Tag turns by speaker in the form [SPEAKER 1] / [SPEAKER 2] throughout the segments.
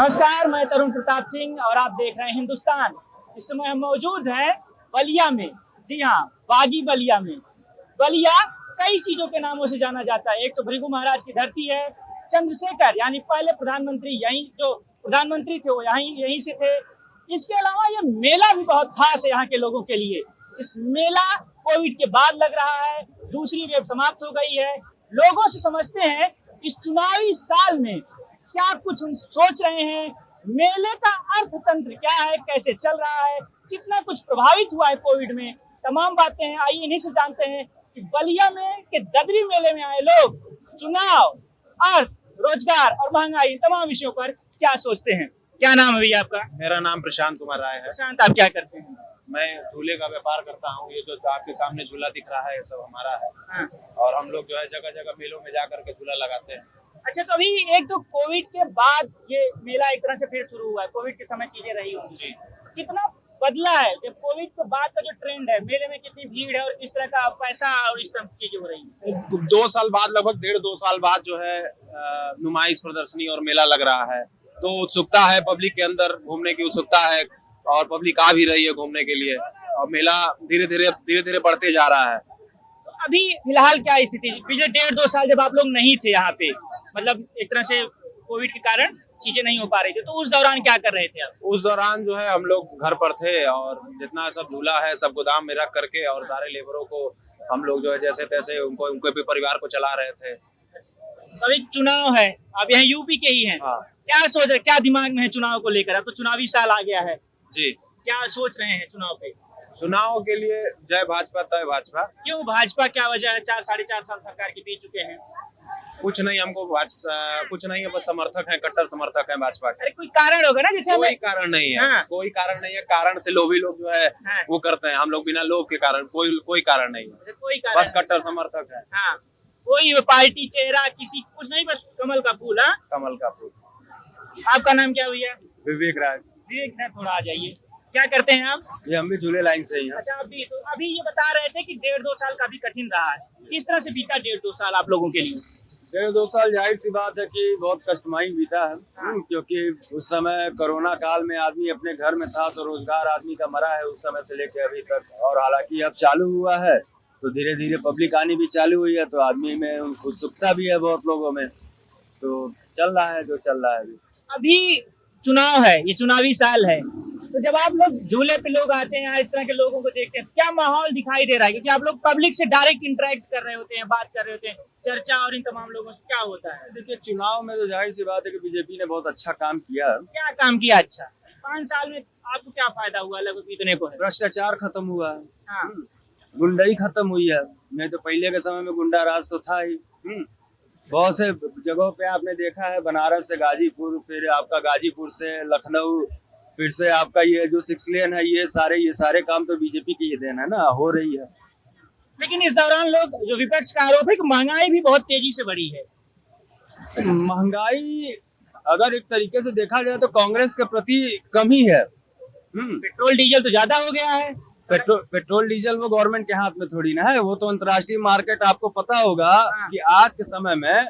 [SPEAKER 1] नमस्कार, मैं तरुण प्रताप सिंह और आप देख रहे हैं हिंदुस्तान। इस समय हम मौजूद हैं बलिया में। जी हाँ, बागी बलिया में। बलिया कई चीजों के नामों से जाना जाता है। एक तो भृगु महाराज की धरती है, चंद्रशेखर यानी पहले प्रधानमंत्री यहीं जो प्रधानमंत्री थे वो यहीं से थे। इसके अलावा ये मेला भी बहुत खास है यहाँ के लोगों के लिए। इस मेला कोविड के बाद लग रहा है, दूसरी वेव समाप्त हो गई है। लोगों से समझते हैं इस चुनावी साल में क्या कुछ हम सोच रहे हैं, मेले का अर्थतंत्र क्या है, कैसे चल रहा है, कितना कुछ प्रभावित हुआ है कोविड में। तमाम बातें हैं, आइए इन्हीं से जानते हैं कि बलिया में के ददरी मेले में आए लोग चुनाव, अर्थ, रोजगार और महंगाई तमाम विषयों पर क्या सोचते हैं। क्या नाम है भैया आपका?
[SPEAKER 2] मेरा नाम प्रशांत कुमार राय है।
[SPEAKER 1] प्रशांत, आप क्या करते हैं?
[SPEAKER 2] मैं झूले का व्यापार करता हूँ। ये जो आपके सामने झूला दिख रहा है ये सब हमारा है।
[SPEAKER 1] हाँ।
[SPEAKER 2] और हम लोग जो है जगह जगह मेलों में जा करके झूला लगाते हैं।
[SPEAKER 1] अच्छा, तो अभी एक तो कोविड के बाद ये मेला एक तरह से फिर शुरू हुआ है। कोविड के समय चीजें रही होंगी जी, कितना बदला है जब कोविड के बाद का जो ट्रेंड है, मेले में कितनी भीड़ है और किस तरह का पैसा और इस तरह की चीजें हो रही है?
[SPEAKER 2] 2 साल बाद, लगभग 1.5-2 साल बाद जो है नुमाइश, प्रदर्शनी और मेला लग रहा है। तो उत्सुकता है पब्लिक के अंदर, घूमने की उत्सुकता है और पब्लिक आ भी रही है घूमने के लिए। और मेला धीरे धीरे बढ़ते जा रहा है।
[SPEAKER 1] तो अभी फिलहाल क्या स्थिति? पिछले 1.5-2 साल जब आप लोग नहीं थे यहाँ पे, मतलब एक तरह से कोविड के कारण चीजें नहीं हो पा रही थी, तो उस दौरान क्या कर रहे थे आप?
[SPEAKER 2] उस दौरान जो है हम लोग घर पर थे और जितना सब झूला है सब गोदाम में रख करके और सारे लेबरों को हम लोग जो है जैसे तैसे उनके भी परिवार को चला रहे थे।
[SPEAKER 1] अभी चुनाव है, आप यहाँ यूपी के ही हैं।
[SPEAKER 2] हाँ।
[SPEAKER 1] क्या सोच रहे, क्या दिमाग में है चुनाव को लेकर? अब तो चुनावी साल आ गया है
[SPEAKER 2] जी।
[SPEAKER 1] क्या सोच रहे हैं चुनाव पे?
[SPEAKER 2] चुनाव के लिए जय भाजपा तय भाजपा।
[SPEAKER 1] क्यों भाजपा, क्या वजह है? 4-4.5 साल सरकार के बीत चुके हैं।
[SPEAKER 2] कुछ नहीं, हमको कुछ नहीं है, बस समर्थक हैं, कट्टर समर्थक हैं भाजपा के।
[SPEAKER 1] अरे कोई कारण होगा ना, जैसे
[SPEAKER 2] कोई कारण नहीं है।
[SPEAKER 1] हाँ।
[SPEAKER 2] कोई कारण नहीं है। कारण से लोभी लोग जो है
[SPEAKER 1] हाँ।
[SPEAKER 2] वो करते हैं। हम लोग बिना लोभ के कारण कोई कारण नहीं है।
[SPEAKER 1] कोई कारण
[SPEAKER 2] बस कट्टर समर्थक है।
[SPEAKER 1] हाँ, कोई पार्टी चेहरा किसी कुछ नहीं, बस कमल का फूल। हाँ,
[SPEAKER 2] कमल का फूल।
[SPEAKER 1] आपका नाम क्या भैया?
[SPEAKER 2] विवेक राय।
[SPEAKER 1] विवेक राय, थोड़ा आ जाइए। क्या करते हैं आप?
[SPEAKER 2] ये हम भी झूले लाइन से ही हैं।
[SPEAKER 1] अच्छा, अभी ये बता रहे थे कि 1.5-2 साल काफी कठिन रहा है। किस तरह से बीता 1.5-2 साल आप लोगों के लिए?
[SPEAKER 3] 1.5-2 साल जाहिर सी बात है कि बहुत कष्टमयी बीता है। क्योंकि उस समय कोरोना काल में आदमी अपने घर में था तो रोजगार आदमी का मरा है उस समय से लेकर अभी तक। और हालांकि अब चालू हुआ है तो धीरे धीरे पब्लिक आनी भी चालू हुई है, तो आदमी में उत्सुकता भी है बहुत लोगों में। तो चल रहा है जो चल रहा है।
[SPEAKER 1] अभी चुनाव है, ये चुनावी साल है, तो जब आप लोग झूले पे लोग आते हैं, इस तरह के लोगों को देखते हैं, क्या माहौल दिखाई दे रहा है? क्योंकि आप लोग पब्लिक से डायरेक्ट इंटरेक्ट कर रहे होते हैं, बात कर रहे होते हैं, चर्चा और इन तमाम लोगों से क्या होता है?
[SPEAKER 3] देखिए, चुनाव में तो जाहिर सी बात है कि बीजेपी ने बहुत अच्छा काम किया।
[SPEAKER 1] क्या काम किया अच्छा? 5 साल में आपको क्या फायदा हुआ? लगभग इतने को है।
[SPEAKER 3] भ्रष्टाचार खत्म हुआ है।
[SPEAKER 1] हाँ।
[SPEAKER 3] गुंडाई खत्म हुई है। नहीं तो पहले के समय में गुंडा राज तो था ही। बहुत से जगहों पे आपने देखा है, बनारस से गाजीपुर, फिर आपका गाजीपुर से लखनऊ, फिर से आपका ये जो 6 लेन है, ये सारे काम तो बीजेपी की ही देन है ना, हो रही है।
[SPEAKER 1] लेकिन इस दौरान लोग, जो विपक्ष का आरोप है कि महंगाई भी बहुत तेजी से बढ़ी है।
[SPEAKER 3] महंगाई अगर एक तरीके से देखा जाए तो कांग्रेस के प्रति कम ही है।
[SPEAKER 1] पेट्रोल डीजल तो ज्यादा हो गया है।
[SPEAKER 3] पेट्रोल डीजल वो गवर्नमेंट के हाथ में थोड़ी ना है, वो तो अंतर्राष्ट्रीय मार्केट। आपको पता होगा कि आज के समय में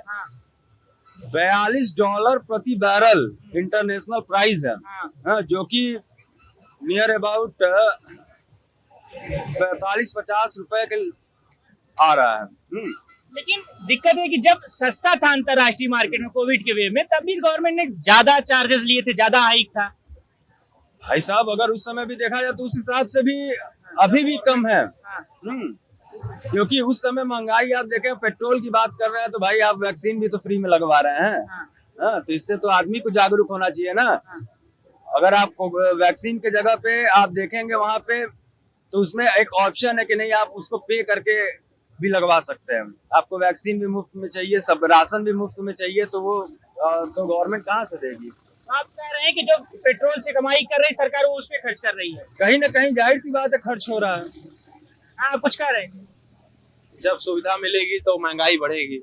[SPEAKER 3] $42 प्रति बैरल इंटरनेशनल प्राइस है। जो कि नियर अबाउट 45-50 रुपए के आ रहा है।
[SPEAKER 1] लेकिन दिक्कत है कि जब सस्ता था अंतर्राष्ट्रीय मार्केट में कोविड के वेव में, तब भी गवर्नमेंट ने ज्यादा चार्जेस लिए थे, ज्यादा हाइक था।
[SPEAKER 3] भाई साहब, अगर उस समय भी देखा जाए तो उस हिसाब से भी अभी भी कम है। क्योंकि उस समय महंगाई आप देखें, पेट्रोल की बात कर रहे हैं तो भाई आप वैक्सीन भी तो फ्री में लगवा रहे हैं। तो इससे तो आदमी को जागरूक होना चाहिए ना। अगर आप वैक्सीन के जगह पे आप देखेंगे वहां पे, तो उसमें एक ऑप्शन है कि नहीं, आप उसको पे करके भी लगवा सकते हैं। आपको वैक्सीन भी मुफ्त में चाहिए, सब राशन भी मुफ्त में चाहिए, तो वो तो गवर्नमेंट कहाँ से देगी?
[SPEAKER 1] आप कह रहे हैं कि जो पेट्रोल से कमाई कर रही सरकार, वो उस पर खर्च कर रही है।
[SPEAKER 3] कहीं ना कहीं जाहिर सी बात है खर्च हो रहा है।
[SPEAKER 1] हाँ, कुछ कह रहे हैं।
[SPEAKER 2] जब सुविधा मिलेगी तो महंगाई बढ़ेगी।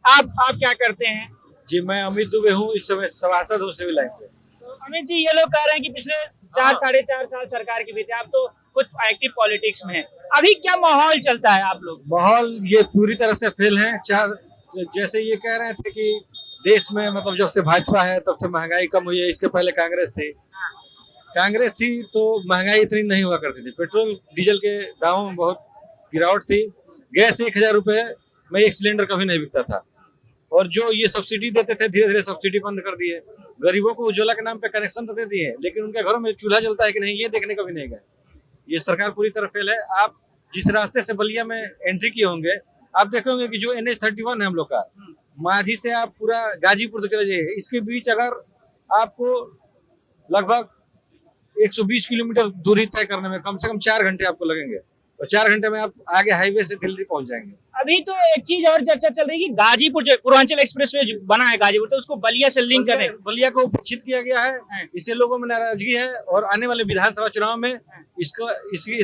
[SPEAKER 1] आप क्या करते हैं?
[SPEAKER 4] जी, मैं अमित दुबे हूँ, इस समय सभासद हूँ सिविल लाइन से।
[SPEAKER 1] तो अमित जी, ये लोग कह रहे हैं कि पिछले 4-4.5 साल सरकार के बीते, आप तो कुछ एक्टिव पॉलिटिक्स में है, अभी क्या माहौल चलता है आप लोग?
[SPEAKER 4] माहौल ये पूरी तरह से फेल है। जैसे ये कह रहे थे कि देश में मतलब जब से भाजपा है तब से महंगाई कम हुई है। इसके पहले कांग्रेस थी तो महंगाई इतनी नहीं हुआ करती थी। पेट्रोल डीजल के दामों में बहुत गिरावट थी। गैस 1000 रुपए में एक सिलेंडर कभी नहीं बिकता था। और जो ये सब्सिडी देते थे धीरे धीरे सब्सिडी बंद कर दिए। गरीबों को उज्ज्वला के नाम पे कनेक्शन तो दे दिए, लेकिन उनके घरों में चूल्हा जलता है कि नहीं ये देखने को भी नहीं गए। ये सरकार पूरी तरह फेल है। आप जिस रास्ते से बलिया में एंट्री किए होंगे, आप देखे होंगे कि जो NH-31 है हम लोग का, माझी से आप पूरा गाजीपुर तक चले जाइए, इसके बीच अगर आपको लगभग 120 किलोमीटर दूरी तय करने में कम से कम 4 घंटे आपको लगेंगे, और 4 घंटे में आप आगे हाईवे से दिल्ली पहुंच जाएंगे।
[SPEAKER 1] अभी तो एक चीज और चर्चा चल रही है कि गाजीपुर जो पूर्वांचल एक्सप्रेसवे जो बना है गाजीपुर, तो उसको बलिया से लिंक कर रहे हैं।
[SPEAKER 4] बलिया को उपेक्षित किया गया है, इससे लोगों में नाराजगी है और आने वाले विधानसभा चुनाव में इसकी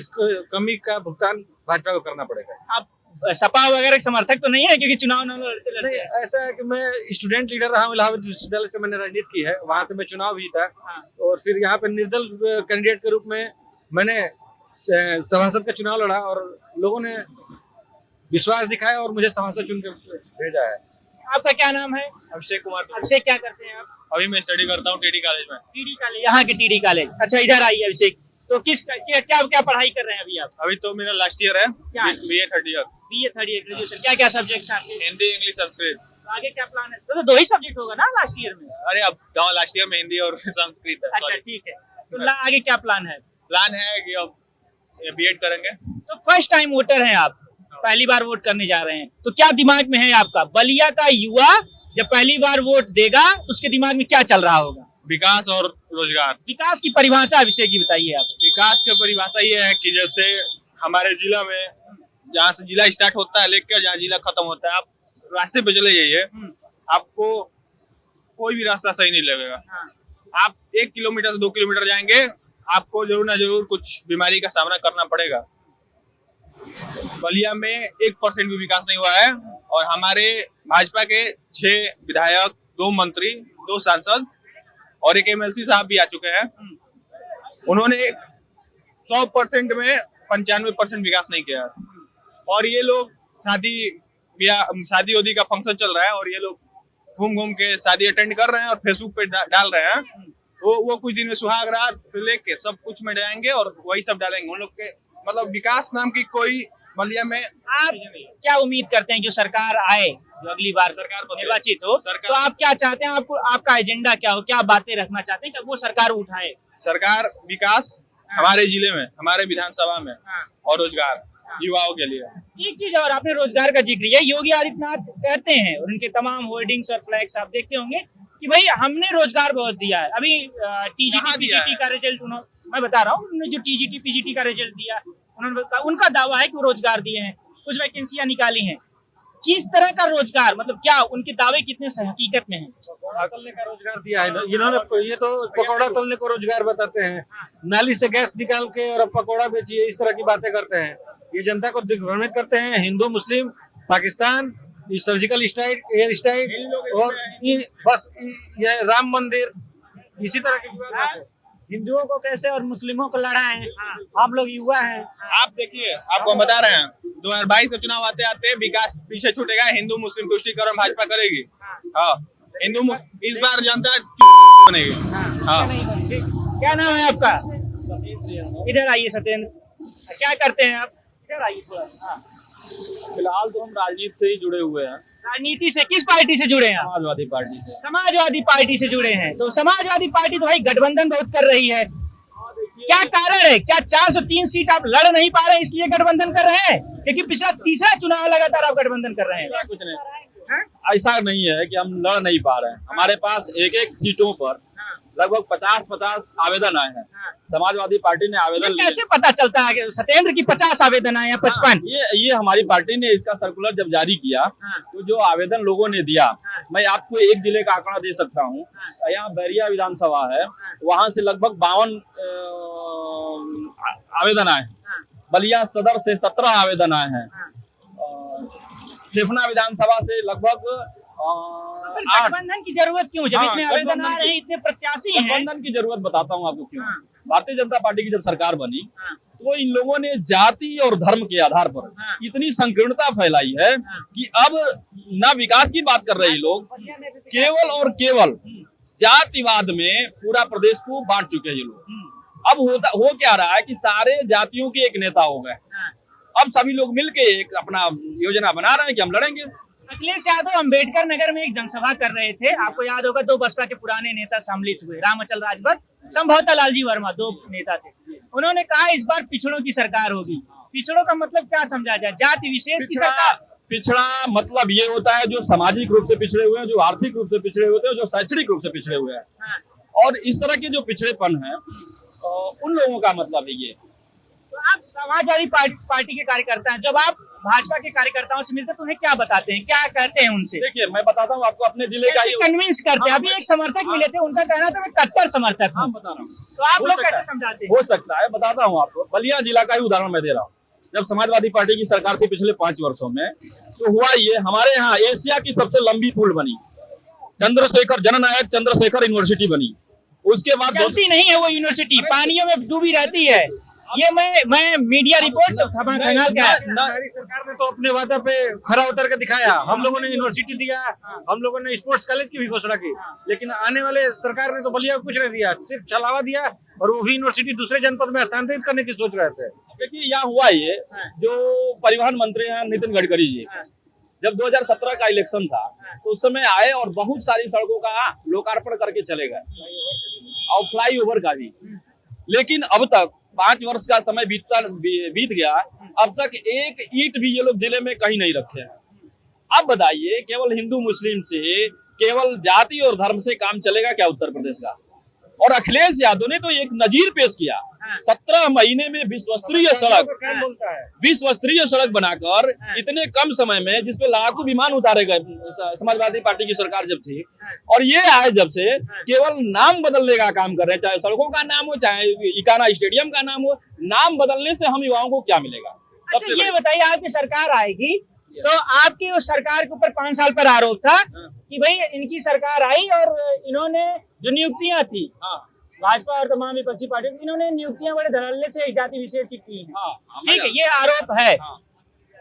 [SPEAKER 4] कमी का भुगतान भाजपा को करना पड़ेगा।
[SPEAKER 1] आप सपा वगैरह के समर्थक तो नहीं है, क्योंकि चुनाव लड़ते
[SPEAKER 4] नहीं, ऐसा है कि मैं स्टूडेंट लीडर रहा हूँ इलाहाबाद विश्वविद्यालय से, मैंने राजनीति की है, वहां से मैं चुनाव भी जीता और फिर यहाँ पे निर्दल कैंडिडेट के रूप में मैंने सभासद का चुनाव लड़ा और लोगों ने विश्वास दिखाया और मुझे सभासद चुन के भेजा है।
[SPEAKER 1] आपका क्या नाम है?
[SPEAKER 2] अभिषेक कुमार।
[SPEAKER 1] अभिषेक, क्या करते हैं आप?
[SPEAKER 2] अभी मैं स्टडी करता हूँ TD कॉलेज में।
[SPEAKER 1] TD कॉलेज, यहाँ के TD कॉलेज। अच्छा, इधर आइए अभिषेक। तो क्या पढ़ाई कर रहे हैं अभी आप?
[SPEAKER 2] अभी तो मेरा लास्ट ईयर है, BA third year.
[SPEAKER 1] BA third year graduation. क्या क्या सब्जेक्ट्स हैं आपके?
[SPEAKER 2] हिंदी, इंग्लिश, संस्कृत।
[SPEAKER 1] तो आगे क्या प्लान है? तो 2 ही सब्जेक्ट होगा ना लास्ट ईयर में?
[SPEAKER 2] अरे अब लास्ट ईयर में हिंदी और संस्कृत है।
[SPEAKER 1] अच्छा, ठीक है। तो आगे क्या प्लान है?
[SPEAKER 2] प्लान है कि अब B.Ed करेंगे।
[SPEAKER 1] तो फर्स्ट टाइम वोटर हैं आप, पहली बार वोट करने जा रहे हैं, तो क्या दिमाग में है आपका? बलिया का युवा जब पहली बार वोट देगा उसके दिमाग में क्या चल रहा होगा?
[SPEAKER 2] विकास और रोजगार।
[SPEAKER 1] विकास की परिभाषा अभिषेक जी बताइए आप।
[SPEAKER 2] विकास की परिभाषा ये है कि जैसे हमारे जिला में जहाँ से जिला स्टार्ट होता है लेकर जहाँ जिला खत्म होता है, आप रास्ते पे चले जाइए, आपको कोई भी रास्ता सही नहीं लगेगा। आप 1 किलोमीटर से 2 किलोमीटर जाएंगे, आपको जरूर ना जरूर कुछ बीमारी का सामना करना पड़ेगा। बलिया में 1% भी विकास नहीं हुआ है और हमारे भाजपा के 6 विधायक, 2 मंत्री, 2 सांसद और 1 MLC साहब भी आ चुके हैं। उन्होंने 100% में 95% विकास नहीं किया है। और ये लोग शादी उदी का फंक्शन चल रहा है और ये लोग घूम के शादी अटेंड कर रहे हैं और फेसबुक पे डाल रहे हैं। वो कुछ दिन में सुहाग रात से लेके सब कुछ में डालेंगे और वही सब डालेंगे। उन लोग के मतलब विकास नाम की कोई बलिया में।
[SPEAKER 1] आप क्या उम्मीद करते हैं जो सरकार आए, जो अगली बार सरकार निर्वाचित हो, तो आप क्या चाहते हैं? आपको आपका एजेंडा क्या हो, क्या बातें रखना चाहते हैं कि वो सरकार उठाए?
[SPEAKER 2] सरकार विकास हमारे जिले में, हमारे विधानसभा में और रोजगार युवाओं के लिए।
[SPEAKER 1] एक चीज और, आपने रोजगार का जिक्र किया। योगी आदित्यनाथ कहते हैं और उनके तमाम होर्डिंग्स और फ्लैग्स आप देखते होंगे कि भाई हमने रोजगार बहुत दिया है। अभी TGT PGT का रिजल्ट मैं बता रहा हूँ, उन्होंने जो TGT PGT का रिजल्ट दिया, उन्होंने उनका दावा है कि वो रोजगार दिए हैं, कुछ वैकेंसियां निकाली हैं। किस तरह का रोजगार, मतलब क्या उनके दावे कितने हकीकत में हैं?
[SPEAKER 4] पकौड़ा तलने का रोजगार दिया है इन्होंने। ये तो पकौड़ा तलने को रोजगार बताते हैं, नाली से गैस निकाल के और पकौड़ा बेचिए, इस तरह की बातें करते हैं। ये जनता को दिग्भ्रमित करते हैं। Hindu, Muslim, Pakistan, surgical strike, air strike और बस ये राम मंदिर, इसी तरह के विवाद।
[SPEAKER 1] हिंदुओं को कैसे और मुस्लिमों को लड़ा है। हम लोग युवा हैं।
[SPEAKER 2] आप देखिए, आपको हम बता रहे हैं 2022 का चुनाव आते आते विकास पीछे छूटेगा। हिंदू मुस्लिम तुष्टीकरण भाजपा करेगी। हाँ, हिंदू इस बार जनता बनेगी। हाँ।
[SPEAKER 1] क्या नाम है आपका? इधर आइए सत्येंद्र, क्या करते हैं आप? इधर आइए थोड़ा।
[SPEAKER 3] फिलहाल तो हम राजनीति से ही जुड़े हुए हैं।
[SPEAKER 1] राजनीति से किस पार्टी से जुड़े हैं?
[SPEAKER 3] समाजवादी पार्टी से।
[SPEAKER 1] समाजवादी पार्टी से जुड़े हैं। तो समाजवादी पार्टी तो भाई गठबंधन बहुत कर रही है, क्या कारण है? क्या 403 सीट आप लड़ नहीं पा रहे हैं इसलिए गठबंधन कर रहे हैं? क्योंकि पिछला तीसरा चुनाव लगातार आप गठबंधन कर रहे हैं।
[SPEAKER 3] कुछ नहीं, ऐसा नहीं है कि हम लड़ नहीं पा रहे हैं। हमारे पास एक सीटों पर लगभग 50 आवेदन आए हैं। समाजवादी पार्टी ने आवेदन
[SPEAKER 1] कैसे पता चलता है सत्येंद्र की 50 आवेदन आए हैं? 55?
[SPEAKER 3] ये हमारी पार्टी ने इसका सर्कुलर जब जारी किया तो जो आवेदन लोगों ने दिया, मैं आपको एक जिले का आंकड़ा दे सकता हूँ। यहाँ बैरिया विधानसभा है, वहां से लगभग 52 आवेदन आए हैं। बलिया सदर से 17 आवेदन आए हैं। फेफना विधानसभा से लगभग
[SPEAKER 1] गठबंधन की जरूरत क्यों? जब इतने आवेदन आ रहे हैं, इतने प्रत्याशी हैं।
[SPEAKER 3] गठबंधन की जरूरत बताता हूँ आपको क्यों। भारतीय जनता पार्टी की जब सरकार बनी तो
[SPEAKER 5] तो इन लोगों ने जाति और धर्म के आधार पर इतनी संकीर्णता फैलाई है कि अब ना विकास की बात कर रहे हैं लोग, केवल और केवल जातिवाद में पूरा प्रदेश को बांट चुके हैं ये लोग। अब हो क्या रहा है कि सारे जातियों के एक नेता हो गए। अब सभी लोग मिलके एक अपना योजना बना रहे हैं कि हम लड़ेंगे।
[SPEAKER 1] अखिलेश यादव अंबेडकर नगर में एक जनसभा कर रहे थे। आपको याद होगा 2 बसपा के पुराने नेता सम्मिलित हुए, रामअचल राजभर, संभवतः लालजी वर्मा, 2 नेता थे। उन्होंने कहा इस बार पिछड़ों की सरकार होगी। पिछड़ों का मतलब क्या समझा जाए? जाति विशेष की सरकार?
[SPEAKER 5] पिछड़ा मतलब ये होता है जो सामाजिक रूप से पिछड़े हुए हैं, जो आर्थिक रूप से पिछड़े हुए हैं, जो शैक्षणिक रूप से पिछड़े हुए हैं। और इस तरह के जो पिछड़ेपन है उन लोगों का मतलब है ये।
[SPEAKER 1] तो आप समाजवादी पार्टी के कार्यकर्ता हैं, जब आप भाजपा के कार्यकर्ताओं से मिलते हैं तो उन्हें क्या बताते हैं, क्या कहते हैं उनसे?
[SPEAKER 5] देखिए मैं बताता हूँ आपको अपने जिले का
[SPEAKER 1] कन्विंस करते हैं। अभी एक समर्थक मिले थे, उनका कहना था मैं कट्टर समर्थक हूँ।
[SPEAKER 5] बता रहा हूँ,
[SPEAKER 1] तो आप लोग कैसे समझाते हैं?
[SPEAKER 5] हो सकता है, बताता हूँ आपको। बलिया जिला का ही उदाहरण मैं दे रहा हूँ। जब समाजवादी पार्टी की सरकार थी पिछले 5 वर्षों में, तो हुआ ये, हमारे यहाँ एशिया की सबसे लंबी पुल बनी, जननायक चंद्रशेखर यूनिवर्सिटी बनी। उसके बाद
[SPEAKER 1] चलती नहीं है वो यूनिवर्सिटी, पानियों में डूबी रहती है। ये मैं मीडिया रिपोर्ट खंगाल का
[SPEAKER 4] हमारी सरकार ने तो अपने वादा पे खरा उतर के दिखाया। हम लोगों ने यूनिवर्सिटी दिया, हम लोगों ने स्पोर्ट्स कॉलेज की भी घोषणा की, लेकिन आने वाले सरकार ने तो बलिया को कुछ नहीं दिया, सिर्फ छलावा दिया, और वो भी यूनिवर्सिटी दूसरे जनपद में हस्तांतरित करने की सोच रहे थे।
[SPEAKER 5] देखिए यहाँ हुआ ये, जो परिवहन मंत्री हैं नितिन गडकरी जी, जब 2017 का इलेक्शन था तो उस समय आए और बहुत सारी सड़कों का लोकार्पण करके चले गए, और फ्लाईओवर का भी। लेकिन अब तक 5 वर्ष का समय बीत गया, अब तक एक ईंट भी ये लोग जिले में कहीं नहीं रखे हैं। अब बताइए, केवल हिंदू मुस्लिम से, केवल जाति और धर्म से काम चलेगा क्या उत्तर प्रदेश का? और अखिलेश यादव ने तो एक नजीर पेश किया, 17 महीने में विश्वस्तरीय सड़क बनाकर इतने कम समय में, जिसपे लाखों विमान उतारे गए समाजवादी पार्टी की सरकार जब थी। और ये आए जब से केवल नाम बदलने का काम कर रहे हैं, चाहे सड़कों का नाम हो, चाहे इकाना स्टेडियम का नाम हो। नाम बदलने से हम युवाओं को क्या मिलेगा?
[SPEAKER 1] अच्छा ये बताइए, आपकी सरकार आएगी तो आपकी उस सरकार के ऊपर 5 साल पर आरोप था कि भाई इनकी सरकार आई और इन्होंने जो नियुक्तियां थी भाजपा और तमाम विपक्षी पार्टियों की, इन्होंने नियुक्तियां बड़े धड़ल्ले से जाति विशेष की हैं। ठीक है, ये आरोप है।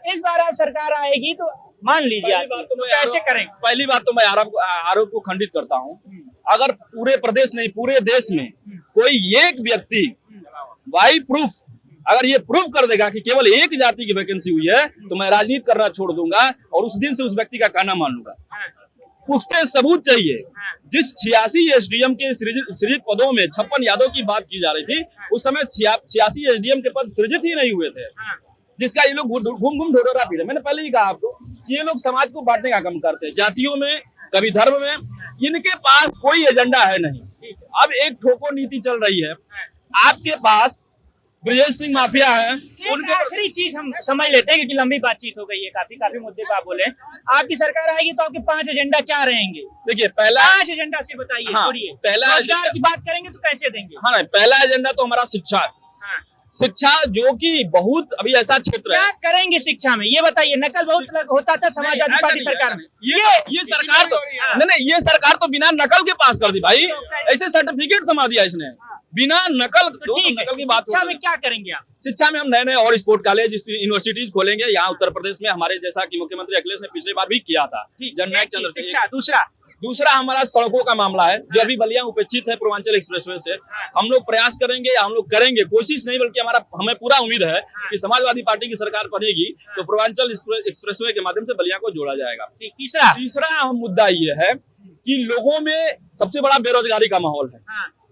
[SPEAKER 1] इस बार आप सरकार आएगी तो मान लीजिए आप तो कैसे करेंगे?
[SPEAKER 5] पहली बात तो मैं आरोप को खंडित करता हूँ। अगर पूरे प्रदेश नहीं, पूरे देश में कोई एक व्यक्ति बाई प्रूफ अगर ये प्रूफ कर देगा कि केवल एक जाति की वैकेंसी हुई है, तो मैं राजनीति करना छोड़ दूंगा और उस दिन से उस व्यक्ति का कहना मान लूंगा। पुख्ते सबूत चाहिए। जिस 86 एसडीएम के सृजित पदों में 56 यादव की बात की जा रही थी, उस समय 86 एसडीएम के पद सृजित ही नहीं हुए थे, जिसका ये लोग घूम ढोडोरा पी रहे। मैंने पहले ही कहा आपको कि ये लोग समाज को बांटने का काम करते हैं, जातियों में, कभी धर्म में। इनके पास कोई एजेंडा है नहीं। अब एक ठोको नीति चल रही है। आपके पास ब्रजेश सिंह माफिया है।
[SPEAKER 1] उनके आखिरी चीज हम समझ लेते हैं, क्योंकि लंबी बातचीत हो गई है, काफी मुद्दे पे आप बोले। आपकी सरकार आएगी तो आपके 5 एजेंडा क्या रहेंगे?
[SPEAKER 5] देखिए, पहला
[SPEAKER 1] 5 एजेंडा से बताइए। छोड़िए,
[SPEAKER 5] पहला
[SPEAKER 1] रोजगार की बात करेंगे तो कैसे देंगे?
[SPEAKER 5] हाँ, पहला एजेंडा तो हमारा शिक्षा है। शिक्षा जो कि बहुत अभी ऐसा क्षेत्र है।
[SPEAKER 1] क्या करेंगे शिक्षा में, ये बताइए। नकल बहुत होता था समाजवादी पार्टी सरकार में।
[SPEAKER 5] ये सरकार तो नहीं, ये सरकार तो बिना नकल के पास कर दी भाई। ऐसे सर्टिफिकेट थमा दिया इसने बिना नकल।
[SPEAKER 1] नकल की बात। शिक्षा में क्या करेंगे आप?
[SPEAKER 5] शिक्षा में हम नए और स्पोर्ट कॉलेज, यूनिवर्सिटीज खोलेंगे यहाँ उत्तर प्रदेश में, हमारे जैसा कि मुख्यमंत्री अखिलेश ने पिछली बार भी किया था। जननायक
[SPEAKER 1] चंद्रशेखर। दूसरा
[SPEAKER 5] हमारा सड़कों का मामला है, जो अभी बलिया उपेक्षित है पूर्वांचल एक्सप्रेसवे से। हम लोग प्रयास करेंगे, हम लोग करेंगे, कोशिश नहीं बल्कि हमें पूरा उम्मीद है कि समाजवादी पार्टी की सरकार बनेगी तो पूर्वांचल एक्सप्रेसवे के माध्यम से बलिया को जोड़ा जाएगा। तीसरा मुद्दा ये है कि लोगों में सबसे बड़ा बेरोजगारी का माहौल है।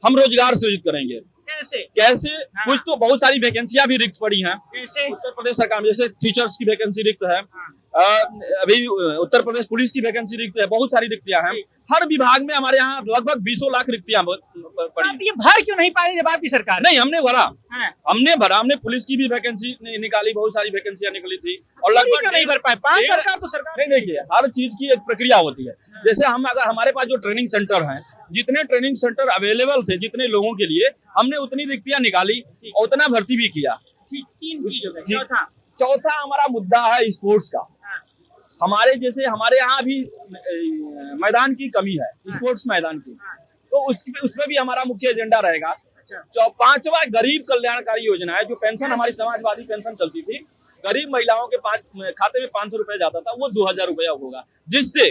[SPEAKER 5] हम रोजगार सृजित करेंगे। कैसे? कुछ तो बहुत सारी वैकेंसियां भी रिक्त पड़ी हैं उत्तर प्रदेश सरकार में, जैसे टीचर्स की वैकेंसी रिक्त है, अभी उत्तर प्रदेश पुलिस की वैकेंसी रिक्त है, बहुत सारी रिक्तियां हैं। हर विभाग में हमारे यहाँ लगभग 20 लाख रिक्तियां पड़ी।
[SPEAKER 1] आप ये भर क्यों नहीं पाए जब आपकी सरकार?
[SPEAKER 5] नहीं, हमने भरा। हमने पुलिस की भी वैकेंसी निकाली, बहुत सारी वैकेंसियां निकली थी, और लगभग
[SPEAKER 1] नहीं भर पाए। 5 सरकार तो सरकार
[SPEAKER 5] नहीं। देखिए, हर चीज की एक प्रक्रिया होती है। जैसे अगर हमारे पास जो ट्रेनिंग सेंटर है, जितने ट्रेनिंग सेंटर अवेलेबल थे जितने लोगों के लिए, हमने उतनी रिक्तियां निकाली और उतना भर्ती भी किया। चौथा हमारा मुद्दा है स्पोर्ट्स का। हमारे यहाँ भी मैदान की कमी है, स्पोर्ट्स मैदान की, तो उसमें भी हमारा मुख्य एजेंडा रहेगा
[SPEAKER 1] अच्छा।
[SPEAKER 5] 5वां गरीब कल्याणकारी योजना है, जो पेंशन हमारी समाजवादी पेंशन चलती थी, गरीब महिलाओं के खाते में 500 रुपए जाता था, वो 2000 रुपया होगा, जिससे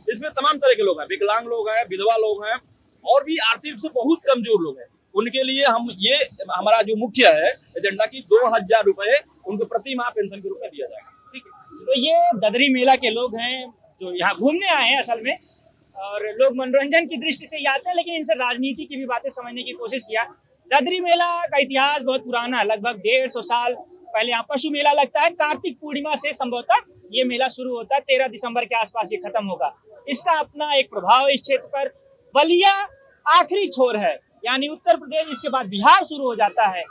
[SPEAKER 5] इसमें तमाम तरह के लोग हैं, विकलांग लोग हैं, विधवा लोग हैं, और भी आर्थिक से बहुत कमजोर लोग हैं। उनके लिए हम ये हमारा जो मुख्य है एजेंडा की 2000 रुपए उनको प्रति माह पेंशन के रूप में दिया जाएगा।
[SPEAKER 1] ठीक है, तो ये ददरी मेला के लोग हैं जो यहाँ घूमने आए हैं असल में, और लोग मनोरंजन की दृष्टि से ही आते हैं, लेकिन इनसे राजनीति की भी बातें समझने की कोशिश किया। ददरी मेला का इतिहास बहुत पुराना है, लगभग 150 साल पहले यहाँ पशु मेला लगता है। कार्तिक पूर्णिमा से संभवतः ये मेला शुरू होता है, 13 दिसंबर के आसपास ये खत्म होगा। इसका अपना एक प्रभाव इस क्षेत्र पर। बलिया आखिरी छोर है, यानी उत्तर प्रदेश, इसके बाद बिहार शुरू हो जाता है।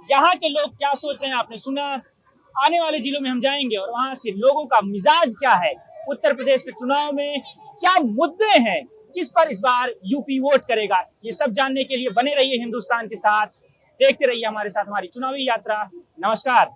[SPEAKER 1] यहाँ के लोग क्या सोच रहे हैं आपने सुना। आने वाले जिलों में हम जाएंगे और वहां से लोगों का मिजाज क्या है, उत्तर प्रदेश के चुनाव में क्या मुद्दे हैं, किस पर इस बार यूपी वोट करेगा, ये सब जानने के लिए बने रहिए हिंदुस्तान के साथ, देखते रहिए हमारे साथ हमारी चुनावी यात्रा। नमस्कार।